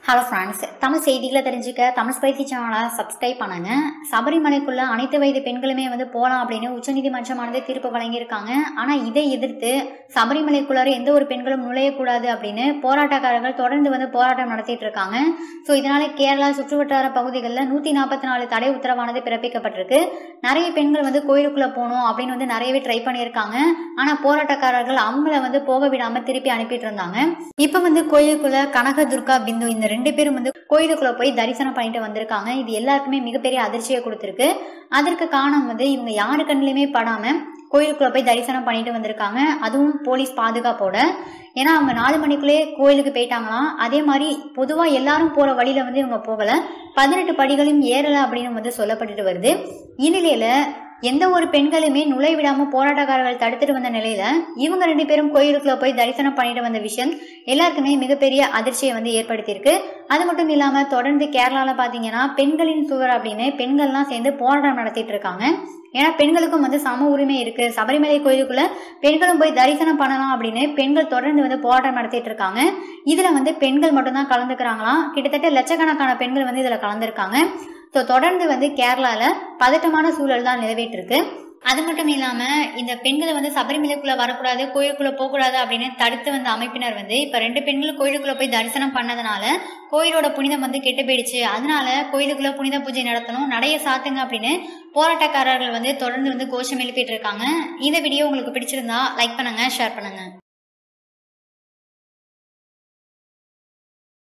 Hello friends, Tamil செய்திகளை தெரிஞ்சுக்க Tamil spicy சேனலை சப்ஸ்கிரைப் பண்ணுங்க. சபரிமலைக்குள்ள அனைத்து வயது பெண்களுமே போகலாம் அப்படின்னு உச்சநீதிமன்றமானது தீர்ப்பு வழங்கியிருக்காங்க. ஆனால் இதை எதிர்த்து சபரிமலைக்குள்ளார எந்த ஒரு பெண்களும் நுழையக்கூடாது அப்படின்னு போராட்டக்காரர்கள் தொடர்ந்து போராட்டம் நடத்திட்டு இருக்காங்க. ஸோ இதனால கேரளா சுற்றுவட்டார பகுதிகளில் 144 தடை உத்தரவானது பிறப்பிக்கப்பட்டிருக்கு. நிறைய பெண்கள் கோயிலுக்குள்ள போகணும் அப்படின்னு நிறையவே ட்ரை பண்ணியிருக்காங்க. ஆனால் போராட்டக்காரர்கள் அவங்கள போக விடாம திருப்பி அனுப்பிட்டு இருந்தாங்க. இப்போ கோயிலுக்குள்ள கனக துர்கா பிந்து இந்த 2 பேரும் கோயிலுக்குள்ள போய் தரிசனம் பண்ணிட்டு வந்திருக்காங்க. இது எல்லாருக்குமே மிகப்பெரிய அதிர்ச்சியை கொடுத்திருக்கு. அதற்கு காரணம் இவங்க யாரு கண்ணிலுமே படாம கோயிலுக்குள்ள போய் தரிசனம் பண்ணிட்டு வந்திருக்காங்க. அதுவும் போலீஸ் பாதுகாப்போட. ஏன்னா அவங்க 4 மணிக்குள்ளே கோயிலுக்கு போயிட்டாங்களாம். அதே மாதிரி பொதுவா எல்லாரும் போற வழியில இவங்க போகல, 18 படிகளையும் ஏறல அப்படின்னு சொல்லப்பட்டுட்டு வருது. இந்நிலையில எந்த ஒரு பெண்களுமே நுழைவிடாம போராட்டக்காரர்கள் தடுத்துட்டு வந்த நிலையில இவங்க 2 பேரும் கோயிலுக்குள்ள போய் தரிசனம் பண்ணிட்டு வந்த விஷயம் எல்லாருக்குமே மிகப்பெரிய அதிர்ச்சியை ஏற்படுத்தியிருக்கு. அது மட்டும் இல்லாம தொடர்ந்து கேரளால பாத்தீங்கன்னா பெண்களின் சுவர் அப்படின்னு பெண்கள்லாம் சேர்ந்து போராட்டம் நடத்திட்டு இருக்காங்க. ஏன்னா பெண்களுக்கும் சம உரிமை இருக்கு, சபரிமலை கோயிலுக்குள்ள பெண்களும் போய் தரிசனம் பண்ணலாம் அப்படின்னு பெண்கள் தொடர்ந்து போராட்டம் நடத்திட்டு இருக்காங்க. இதுல பெண்கள் மட்டும்தான் கலந்துக்கிறாங்களாம். கிட்டத்தட்ட லட்சக்கணக்கான பெண்கள் இதுல கலந்துருக்காங்க. ஸோ தொடர்ந்து கேரளால பதட்டமான சூழல் தான் நிலவிட்டு இருக்கு. அது மட்டும் இல்லாம இந்த பெண்களை சபரிமலைக்குள்ள வரக்கூடாது, கோயிலுக்குள்ள போகக்கூடாது அப்படின்னு தடுத்து வந்த அமைப்பினர் இப்ப 2 பெண்களும் கோயிலுக்குள்ள போய் தரிசனம் பண்ணதுனால கோயிலோட புனிதம் கெட்டு போயிடுச்சு. அதனால கோயிலுக்குள்ள புனித பூஜை நடத்தணும், நடைய சாத்துங்க அப்படின்னு போராட்டக்காரர்கள் தொடர்ந்து கோஷம் எழுப்பிட்டு இருக்காங்க. இந்த வீடியோ உங்களுக்கு பிடிச்சிருந்தா லைக் பண்ணுங்க, ஷேர் பண்ணுங்க.